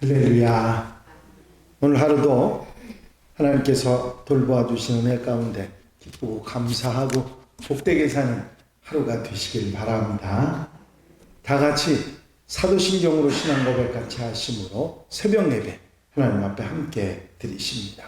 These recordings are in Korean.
할렐루야. 오늘 하루도 하나님께서 돌보아 주신 은혜 가운데 기쁘고 감사하고 복되게 사는 하루가 되시길 바랍니다. 다 같이 사도신경으로 신앙 고백 같이 하심으로 새벽 예배 하나님 앞에 함께 드리십니다.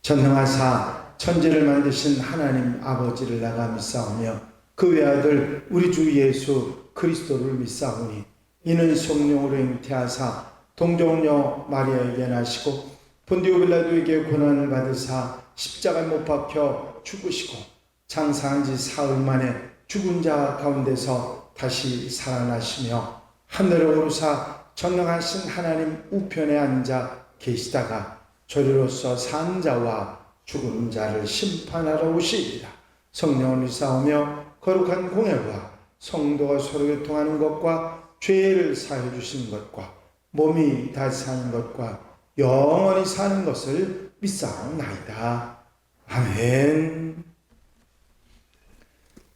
전능하사 천지를 만드신 하나님 아버지를 나가 믿사오며 그 외아들 우리 주 예수 그리스도를 믿사오니 이는 성령으로 잉태하사 동정녀 마리아에게 나시고 본디오 빌라도에게 고난을 받으사 십자가에 못 박혀 죽으시고 장사한 지 사흘 만에 죽은 자 가운데서 다시 살아나시며 하늘에 오르사 전능하신 하나님 우편에 앉아 계시다가 저리로서 산 자와 죽은 자를 심판하러 오시리라. 성령을 믿사오며 거룩한 공예와 성도가 서로 교통하는 것과 죄를 사해 주시는 것과 몸이 다시 사는 것과 영원히 사는 것을 믿사옵나이다. 아멘.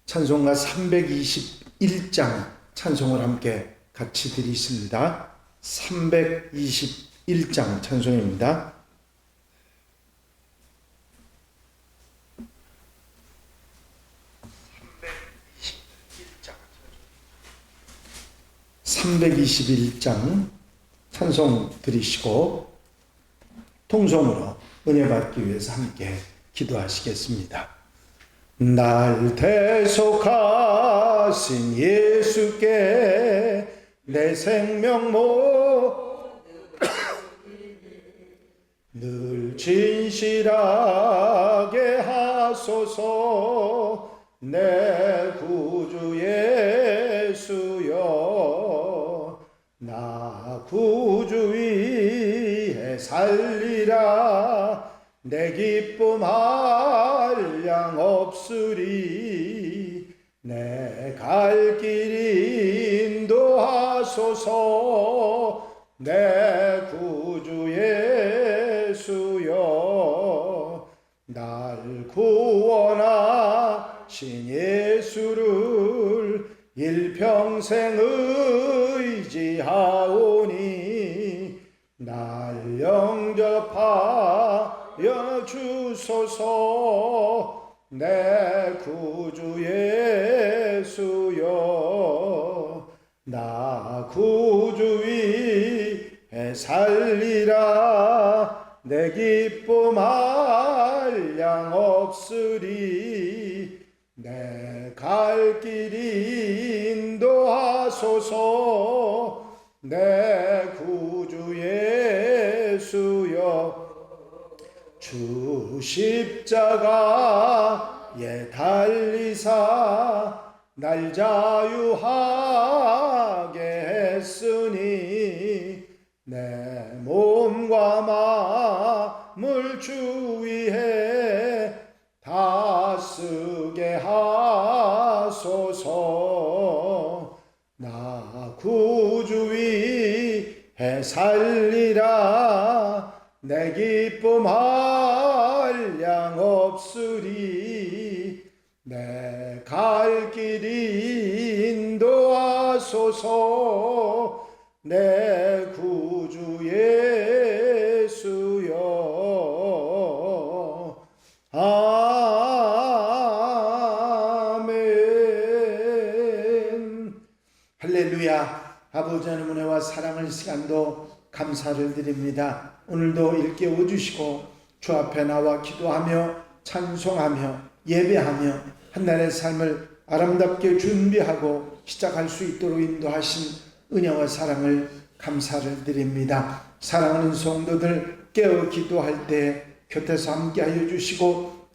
찬송가 321장 찬송을 함께 같이 드리십니다. 321장 찬송입니다. (321장) 찬송 드리시고 통성으로 은혜 받기 위해서 함께 기도하시겠습니다. 날 대속하신 예수께 내 생명 늘 진실하게 하소서. 내 구주 예수여 나 구주 위에 살리라. 내 기쁨 한량 없으리. 내 갈 길 인도하소서. 내 구주 예수여 날 구원하신 예수를 일평생 의지하오니 날 영접하여 주소서. 내 구주 예수여 나 구주 위에 살리라. 내 기쁨 한량 없으리. 내 갈 길 인도하소서. 내 구주 예수여 주 십자가에 달리사 날 자유하게 했으니 내 몸과 마음을 주 위에 다 쓰게 하소서. 나 구주 위에 살리라. 내 기쁨 한량 없으리. 내 갈 길 인도하소서. 내 구주 예수여 아멘. 할렐루야. 아버지 하나님 은혜와 사랑을 시간도 감사를 드립니다. 오늘도 일깨워 주시고 주 앞에 나와 기도하며 찬송하며 예배하며 한 날의 삶을 아름답게 준비하고 시작할 수 있도록 인도하신 은혜와 사랑을 감사를 드립니다. 사랑하는 성도들 깨어 기도할 때 곁에서 함께하여 주시고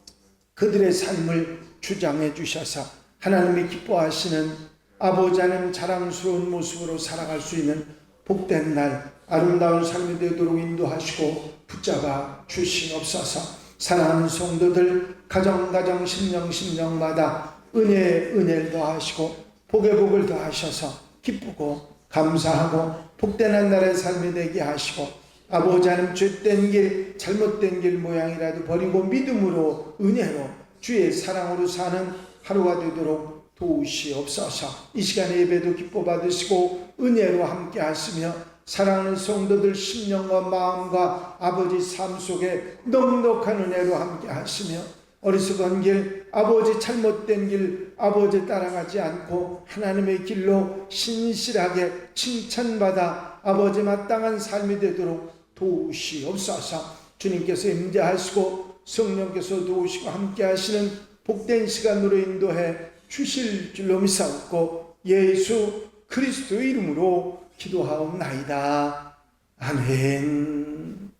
그들의 삶을 주장해 주셔서 하나님이 기뻐하시는 아버지 하나님 자랑스러운 모습으로 살아갈 수 있는 복된 날 아름다운 삶이 되도록 인도하시고 붙잡아 주시옵소서. 사랑하는 성도들 가정 심령마다 은혜를 더하시고 복을 더하셔서 기쁘고 감사하고 복된 한 날의 삶이 되게 하시고 아버지 하나님 죄된 길 잘못된 길 모양이라도 버리고 믿음으로 은혜로 주의 사랑으로 사는 하루가 되도록 도우시옵소서. 이 시간에 예배도 기뻐 받으시고 은혜로 함께 하시며 사랑하는 성도들 심령과 마음과 아버지 삶 속에 넉넉한 은혜로 함께 하시며 어리석은 길, 아버지 잘못된 길, 아버지 따라가지 않고 하나님의 길로 신실하게 칭찬받아 아버지 마땅한 삶이 되도록 도우시옵소서. 주님께서 임재하시고 성령께서 도우시고 함께 하시는 복된 시간으로 인도해 주실 줄로 믿사옵고 예수 그리스도의 이름으로 기도하옵나이다. 아멘.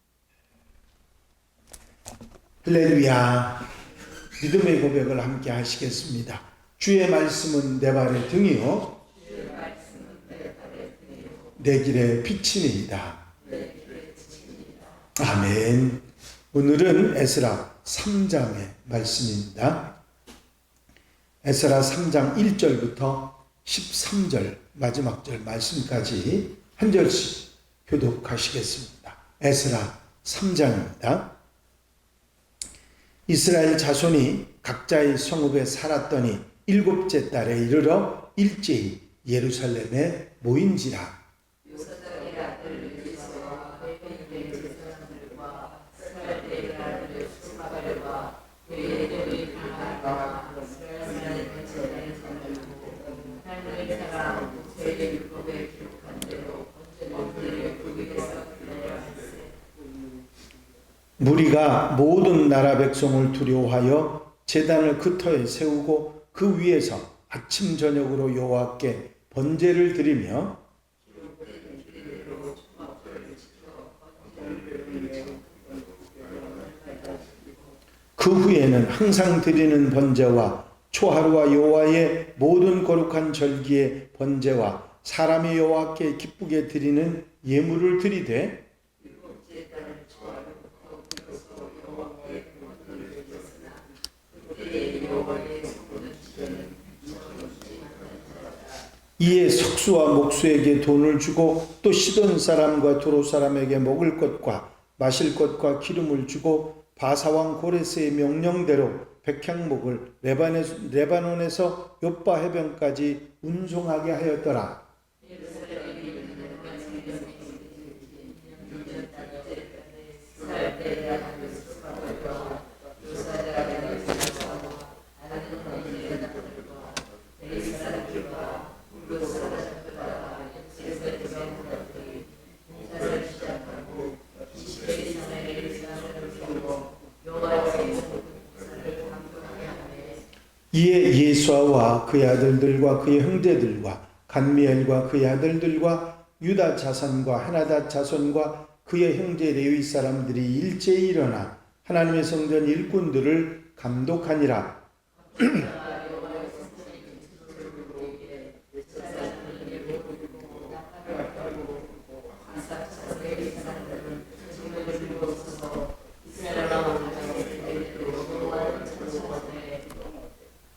할렐루야. 믿음의 고백을 함께 하시겠습니다. 주의 말씀은 내 발의 등이요 내 길의 빛이니이다. 아멘. 오늘은 에스라 3장의 말씀입니다. 에스라 3장 1절부터 13절 마지막 절 말씀까지 한 절씩 교독하시겠습니다. 에스라 3장입니다. 이스라엘 자손이 각자의 성읍에 살았더니 7째 달에 이르러 일제히 예루살렘에 모인지라. 무리가 모든 나라 백성을 두려워하여 제단을 그 터에 세우고 그 위에서 아침 저녁으로 여호와께 번제를 드리며 그 후에는 항상 드리는 번제와 초하루와 여호와의 모든 거룩한 절기의 번제와 사람이 여호와께 기쁘게 드리는 예물을 드리되 이에 석수와 목수에게 돈을 주고 또 시돈 사람과 두로 사람에게 먹을 것과 마실 것과 기름을 주고 바사왕 고레스의 명령대로 백향목을 레바논에서 요빠 해변까지 운송하게 하였더라. 이에 예수아와 그의 아들들과 그의 형제들과 간미엘과 그의 아들들과 유다 자손과 헤나다 자손과 그의 형제 레위 사람들이 일제히 일어나 하나님의 성전 일꾼들을 감독하니라.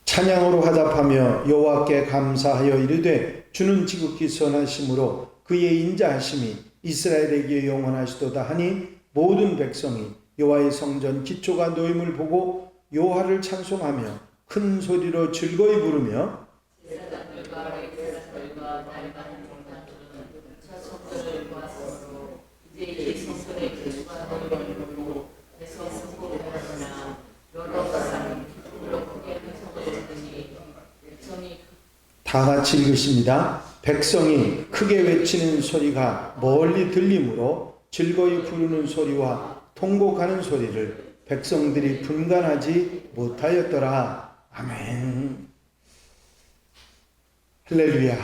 찬양으로 화답하며 여호와께 감사하여 이르되 주는 지극히 선하심으로 그의 인자하심이 이스라엘에게 영원하시도다 하니 모든 백성이 여호와의 성전 기초가 놓임을 보고 여호와를 찬송하며 큰 소리로 즐거이 부르며 다 같이 읽으십니다. 백성이 크게 외치는 소리가 멀리 들리므로 즐거이 부르는 소리와 통곡하는 소리를 백성들이 분간하지 못하였더라. 아멘. 할렐루야.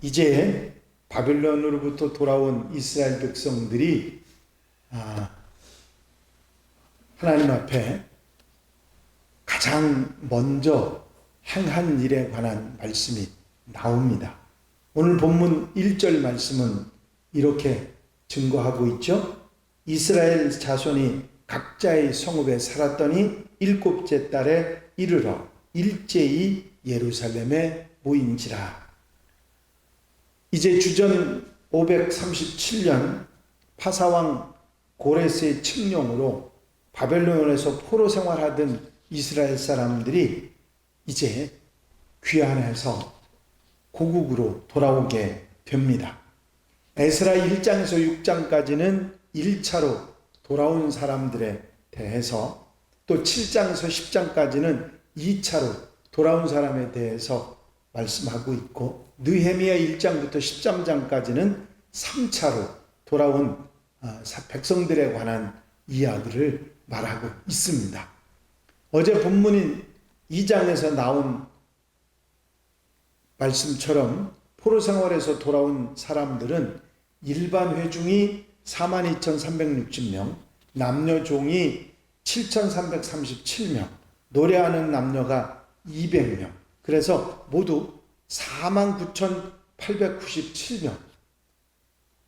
이제 바빌론으로부터 돌아온 이스라엘 백성들이 하나님 앞에 가장 먼저 행한 일에 관한 말씀이 나옵니다. 오늘 본문 1절 말씀은 이렇게 증거하고 있죠. 이스라엘 자손이 각자의 성읍에 살았더니 7째 달에 이르러 일제히 예루살렘에 모인지라. 이제 주전 537년 파사왕 고레스의 칙령으로 바벨론에서 포로 생활하던 이스라엘 사람들이 이제 귀환해서 고국으로 돌아오게 됩니다. 에스라 1장에서 6장까지는 1차로 돌아온 사람들에 대해서, 또 7장에서 10장까지는 2차로 돌아온 사람에 대해서 말씀하고 있고, 느헤미야 1장부터 13장까지는 3차로 돌아온 백성들에 관한 이야기를 말하고 있습니다. 어제 본문인 2장에서 나온 말씀처럼 포로 생활에서 돌아온 사람들은 일반 회중이 42,360명, 남녀 종이 7,337명, 노래하는 남녀가 200명, 그래서 모두 49,897명,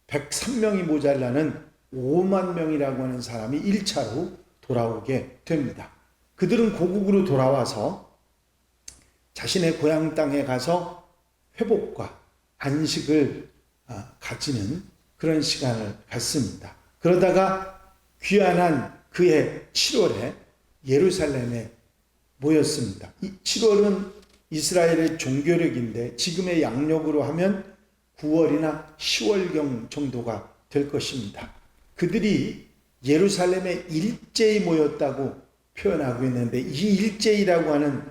103명이 모자라는 5만 명이라고 하는 사람이 1차로 돌아오게 됩니다. 그들은 고국으로 돌아와서 자신의 고향 땅에 가서 회복과 안식을 가지는 그런 시간을 갖습니다. 그러다가 귀환한 그해 7월에 예루살렘에 모였습니다. 이 7월은 이스라엘의 종교력인데 지금의 양력으로 하면 9월이나 10월경 정도가 될 것입니다. 그들이 예루살렘에 일제히 모였다고 표현하고 있는데, 이 일제히라고 하는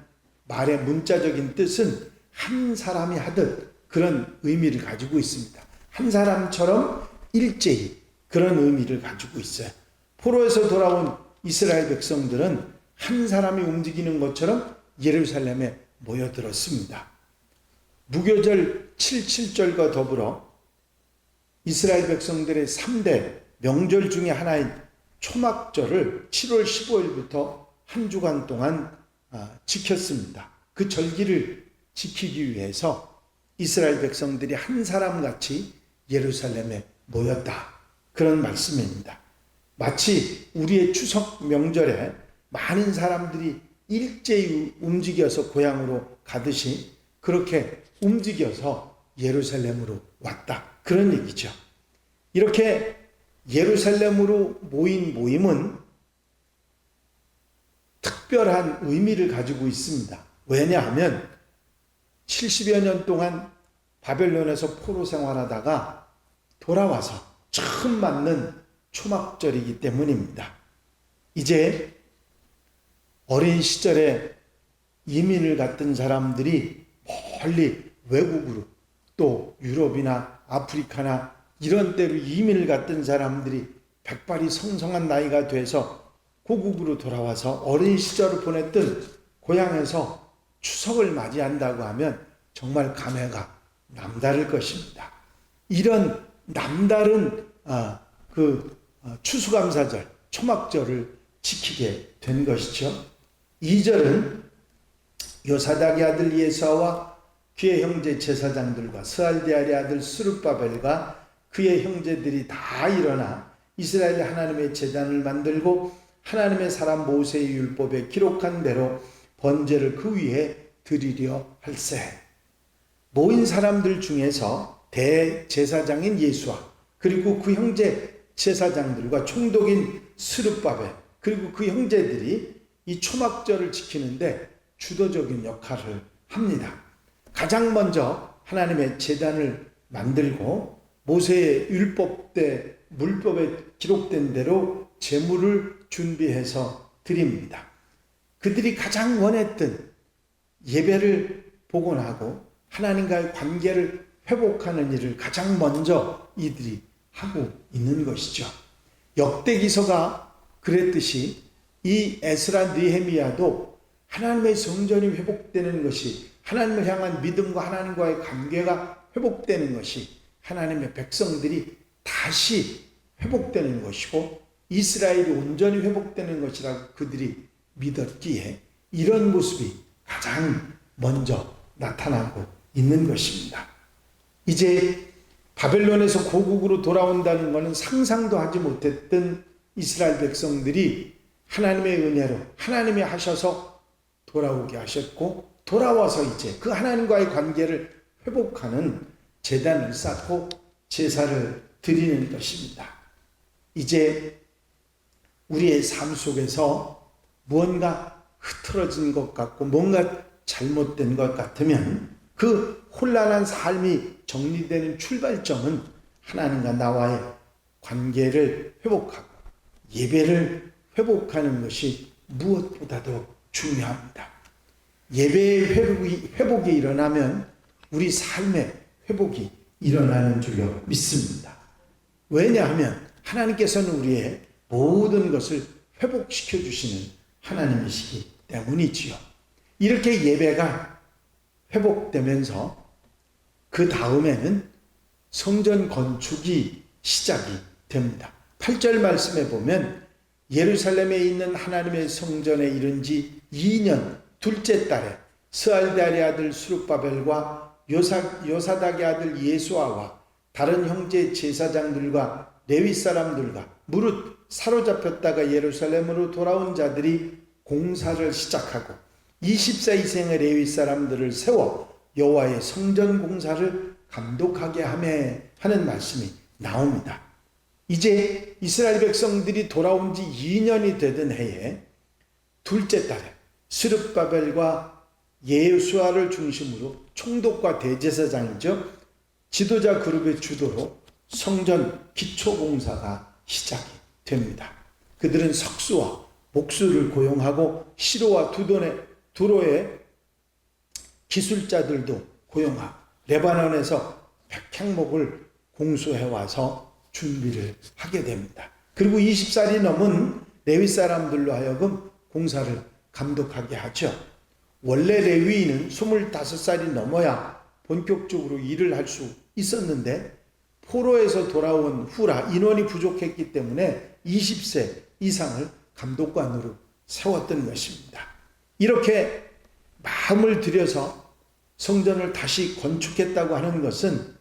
말의 문자적인 뜻은 한 사람이 하듯 그런 의미를 가지고 있습니다. 한 사람처럼 일제히 그런 의미를 가지고 있어요. 포로에서 돌아온 이스라엘 백성들은 한 사람이 움직이는 것처럼 예루살렘에 모여들었습니다. 무교절 77절과 더불어 이스라엘 백성들의 3대 명절 중에 하나인 초막절을 7월 15일부터 한 주간 동안 지켰습니다. 그 절기를 지키기 위해서 이스라엘 백성들이 한 사람같이 예루살렘에 모였다, 그런 말씀입니다. 마치 우리의 추석 명절에 많은 사람들이 일제히 움직여서 고향으로 가듯이 그렇게 움직여서 예루살렘으로 왔다, 그런 얘기죠. 이렇게 예루살렘으로 모인 모임은 특별한 의미를 가지고 있습니다. 왜냐하면 70여 년 동안 바벨론에서 포로 생활하다가 돌아와서 처음 맞는 초막절이기 때문입니다. 이제 어린 시절에 이민을 갔던 사람들이 멀리 외국으로, 또 유럽이나 아프리카나 이런 데로 이민을 갔던 사람들이 백발이 성성한 나이가 돼서 고국으로 돌아와서 어린 시절을 보냈던 고향에서 추석을 맞이한다고 하면 정말 감회가 남다를 것입니다. 이런 남다른 추수감사절, 초막절을 지키게 된 것이죠. 2절은 요사닥의 아들 예수아와 그의 형제 제사장들과 스알디엘의 아들 스룹바벨과 그의 형제들이 다 일어나 이스라엘 하나님의 제단을 만들고 하나님의 사람 모세의 율법에 기록한 대로 번제를 그 위에 드리려 할세. 모인 사람들 중에서 대제사장인 예수아, 그리고 그 형제 제사장들과 총독인 스룹바벨, 그리고 그 형제들이 이 초막절을 지키는데 주도적인 역할을 합니다. 가장 먼저 하나님의 제단을 만들고 모세의 율법대 물법에 기록된 대로 제물을 준비해서 드립니다. 그들이 가장 원했던 예배를 복원하고 하나님과의 관계를 회복하는 일을 가장 먼저 이들이 하고 있는 것이죠. 역대기서가 그랬듯이 이 에스라 느헤미야도 하나님의 성전이 회복되는 것이, 하나님을 향한 믿음과 하나님과의 관계가 회복되는 것이 하나님의 백성들이 다시 회복되는 것이고 이스라엘이 온전히 회복되는 것이라고 그들이 믿었기에 이런 모습이 가장 먼저 나타나고 있는 것입니다. 이제 바벨론에서 고국으로 돌아온다는 것은 상상도 하지 못했던 이스라엘 백성들이 하나님의 은혜로 하나님이 하셔서 돌아오게 하셨고, 돌아와서 이제 그 하나님과의 관계를 회복하는 제단을 쌓고 제사를 드리는 것입니다. 이제 우리의 삶 속에서 무언가 흐트러진 것 같고 뭔가 잘못된 것 같으면 그 혼란한 삶이 정리되는 출발점은 하나님과 나와의 관계를 회복하고 예배를 회복하는 것이 무엇보다도 중요합니다. 예배의 회복이 일어나면 우리 삶의 회복이 일어나는 줄로 믿습니다. 왜냐하면 하나님께서는 우리의 모든 것을 회복시켜 주시는 하나님이시기 때문이지요. 이렇게 예배가 회복되면서 그 다음에는 성전 건축이 시작이 됩니다. 8절 말씀에 보면 예루살렘에 있는 하나님의 성전에 이른 지 2년 둘째 달에 스알데알의 아들 수룹바벨과 요사닥의 아들 예수아와 다른 형제 제사장들과 레위 사람들과 무릇 사로잡혔다가 예루살렘으로 돌아온 자들이 공사를 시작하고 20세 이상의 레위 사람들을 세워 여호와의 성전 공사를 감독하게 하는 말씀이 나옵니다. 이제 이스라엘 백성들이 돌아온 지 2년이 되던 해에 둘째 달에 스룹바벨과 예수아를 중심으로 총독과 대제사장이죠. 지도자 그룹의 주도로 성전 기초공사가 시작이 됩니다. 그들은 석수와 목수를 고용하고 시로와 두로의 기술자들도 고용하고 레바논에서 백향목을 공수해와서 준비를 하게 됩니다. 그리고 20살이 넘은 레위 사람들로 하여금 공사를 감독하게 하죠. 원래 레위인은 25살이 넘어야 본격적으로 일을 할 수 있었는데 포로에서 돌아온 후라 인원이 부족했기 때문에 20세 이상을 감독관으로 세웠던 것입니다. 이렇게 마음을 들여서 성전을 다시 건축했다고 하는 것은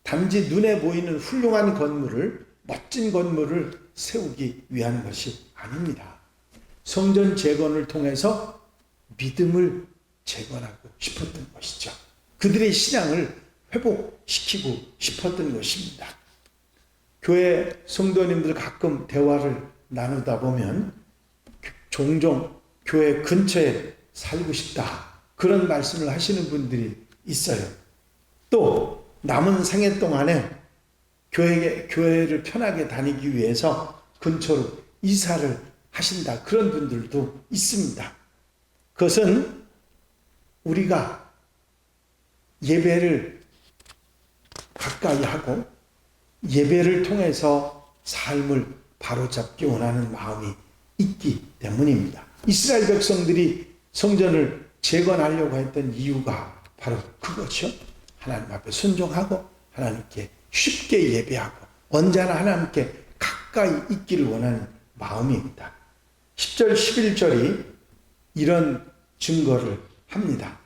단지 눈에 보이는 훌륭한 건물을, 멋진 건물을 세우기 위한 것이 아닙니다. 성전 재건을 통해서 믿음을 재건하고 싶었던 것이죠. 그들의 신앙을 회복시키고 싶었던 것입니다. 교회 성도님들 가끔 대화를 나누다 보면 종종 교회 근처에 살고 싶다 그런 말씀을 하시는 분들이 있어요. 또 남은 생애 동안에 교회를 편하게 다니기 위해서 근처로 이사를 하신다 그런 분들도 있습니다. 그것은 우리가 예배를 가까이 하고 예배를 통해서 삶을 바로잡기 원하는 마음이 있기 때문입니다. 이스라엘 백성들이 성전을 재건하려고 했던 이유가 바로 그거죠. 하나님 앞에 순종하고 하나님께 쉽게 예배하고 언제나 하나님께 가까이 있기를 원하는 마음입니다. 10절 11절이 이런 증거를 합니다.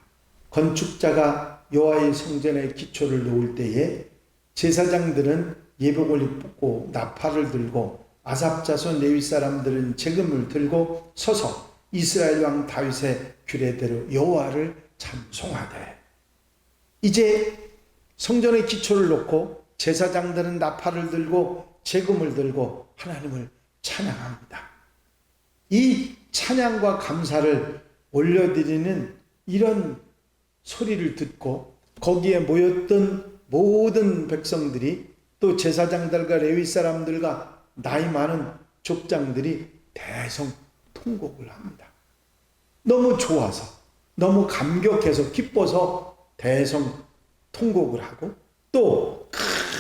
건축자가 여호와의 성전의 기초를 놓을 때에 제사장들은 예복을 입고 나팔을 들고 아삽 자손 레위 사람들은 재금을 들고 서서 이스라엘 왕 다윗의 규례대로 여호와를 찬송하되. 이제 성전의 기초를 놓고 제사장들은 나팔을 들고 재금을 들고 하나님을 찬양합니다. 이 찬양과 감사를 올려드리는 이런 소리를 듣고 거기에 모였던 모든 백성들이 또 제사장들과 레위 사람들과 나이 많은 족장들이 대성통곡을 합니다. 너무 좋아서 너무 감격해서 기뻐서 대성통곡을 하고 또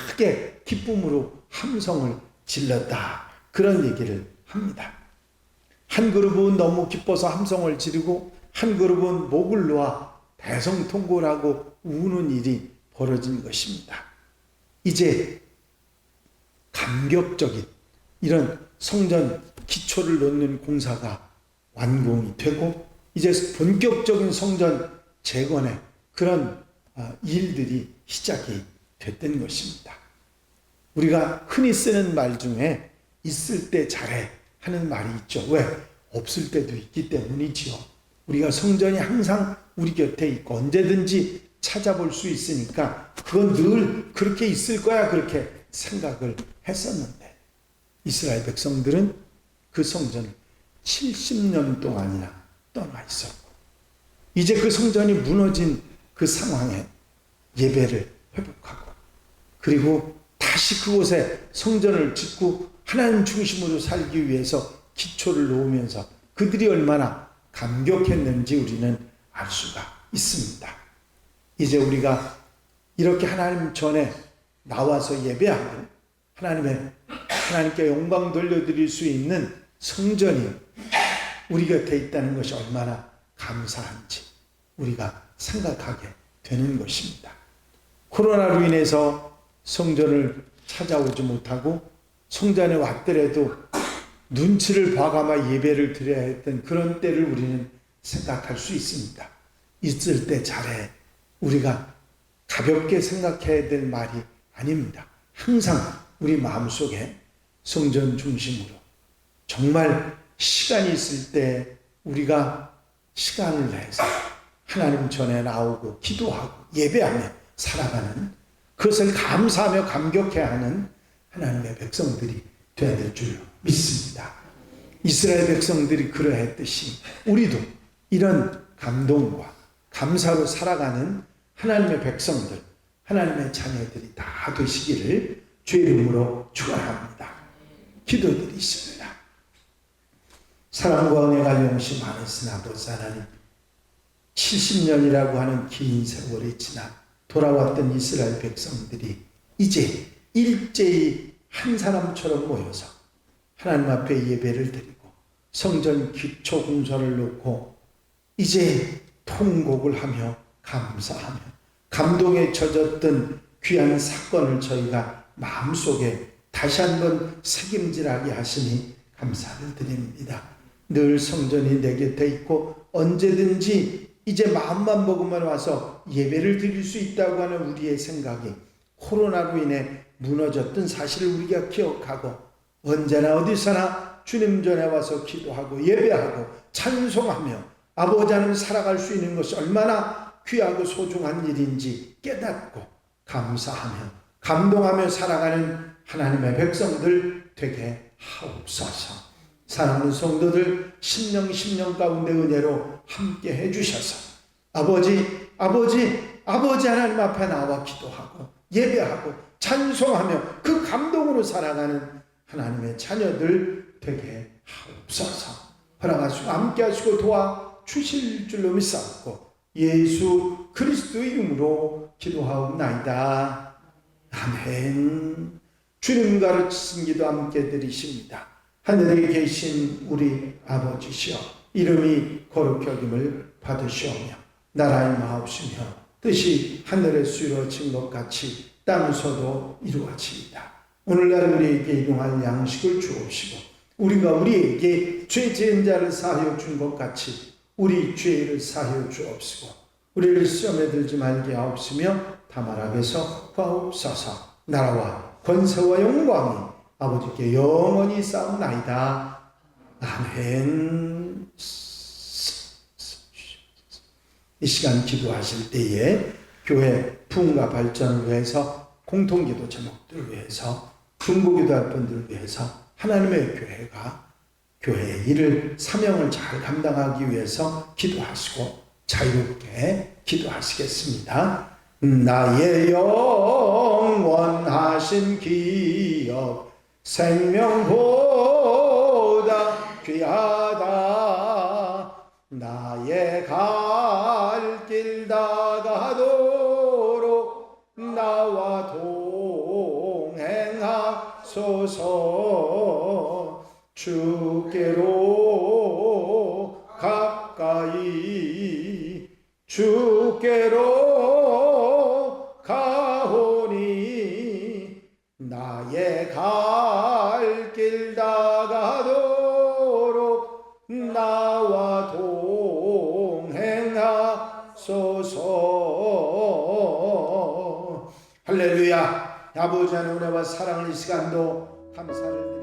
크게 기쁨으로 함성을 질렀다 그런 얘기를 합니다. 한 그룹은 너무 기뻐서 함성을 지르고 한 그룹은 목을 놓아 대성통곡을 하고 우는 일이 벌어진 것입니다. 이제 감격적인 이런 성전 기초를 놓는 공사가 완공이 되고 이제 본격적인 성전 재건의 그런 일들이 시작이 됐던 것입니다. 우리가 흔히 쓰는 말 중에 있을 때 잘해 하는 말이 있죠. 왜? 없을 때도 있기 때문이지요. 우리가 성전이 항상 우리 곁에 있고 언제든지 찾아볼 수 있으니까 그건 늘 그렇게 있을 거야 그렇게 생각을 했었는데 이스라엘 백성들은 그 성전을 70년 동안이나 떠나 있었고 이제 그 성전이 무너진 그 상황에 예배를 회복하고 그리고 다시 그곳에 성전을 짓고 하나님 중심으로 살기 위해서 기초를 놓으면서 그들이 얼마나 감격했는지 우리는 알 수가 있습니다. 이제 우리가 이렇게 하나님 전에 나와서 예배하고 하나님께 영광 돌려드릴 수 있는 성전이 우리 곁에 있다는 것이 얼마나 감사한지 우리가 생각하게 되는 것입니다. 코로나로 인해서 성전을 찾아오지 못하고 성전에 왔더라도 눈치를 봐가며 예배를 드려야 했던 그런 때를 우리는 생각할 수 있습니다. 있을 때 잘해. 우리가 가볍게 생각해야 될 말이 아닙니다. 항상 우리 마음속에 성전 중심으로 정말 시간이 있을 때 우리가 시간을 내서 하나님 전에 나오고 기도하고 예배하며 살아가는, 그것을 감사하며 감격해하는 하나님의 백성들이 되어야 될 줄 믿습니다. 이스라엘 백성들이 그러했듯이 우리도 이런 감동과 감사로 살아가는 하나님의 백성들, 하나님의 자녀들이 다 되시기를 주의 이름으로 축원합니다. 기도드리십니다. 사랑과 은혜가 용시 많으신 아버지 하나님, 70년이라고 하는 긴 세월이 지나 돌아왔던 이스라엘 백성들이 이제 일제히 한 사람처럼 모여서 하나님 앞에 예배를 드리고 성전 기초 공사를 놓고 이제 통곡을 하며 감사하며 감동에 젖었던 귀한 사건을 저희가 마음속에 다시 한번 새김질하게 하시니 감사를 드립니다. 늘 성전이 내 곁에 있고 언제든지 이제 마음만 먹으면 와서 예배를 드릴 수 있다고 하는 우리의 생각이 코로나로 인해 무너졌던 사실을 우리가 기억하고 언제나 어디서나 주님 전에 와서 기도하고 예배하고 찬송하며 아버지 하나님 살아갈 수 있는 것이 얼마나 귀하고 소중한 일인지 깨닫고 감사하며 감동하며 살아가는 하나님의 백성들 되게 하옵소서. 사랑하는 성도들 심령 가운데 은혜로 함께 해주셔서 아버지 하나님 앞에 나와 기도하고 예배하고 찬송하며 그 감동으로 살아가는 하나님의 자녀들 되게 하옵소서. 허락하시고 함께 하시고 도와주실 줄로 믿사옵고 예수 그리스도의 이름으로 기도하옵나이다. 아멘. 주님 가르치신 기도 함께 드리십니다. 하늘에 계신 우리 아버지시여, 이름이 거룩히 여김을 받으시오며 나라의 마옵시며 뜻이 하늘에서 이루어진 것 같이 땅에서도 이루어지이다. 오늘날 우리에게 일용할 양식을 주옵시고 우리가 우리에게 죄 지은 자를 사하여 준 것 같이 우리 죄를 사하여 주옵시고 우리를 시험에 들지 말게 하옵시며 다만 악에서 구하옵소서. 나라와 권세와 영광이 아버지께 영원히 싸움나이다. 아멘. 이 시간 기도하실 때에 교회 부흥과 발전을 위해서 공통기도 제목들을 위해서 중보기도할 분들을 위해서 하나님의 교회가 교회의 일을 사명을 잘 감당하기 위해서 기도하시고 자유롭게 기도하시겠습니다. 나의 영원하신 기업 생명보다 귀하다. 나의 갈 길 다가도록 나와 동행하소서. 주께로 가까이 주께로 가오니 나의 갈 길 다가도록 나와 동행하소서. 할렐루야. 아버지 하나님 은혜와 사랑을 이 시간도 감사를 드립니다.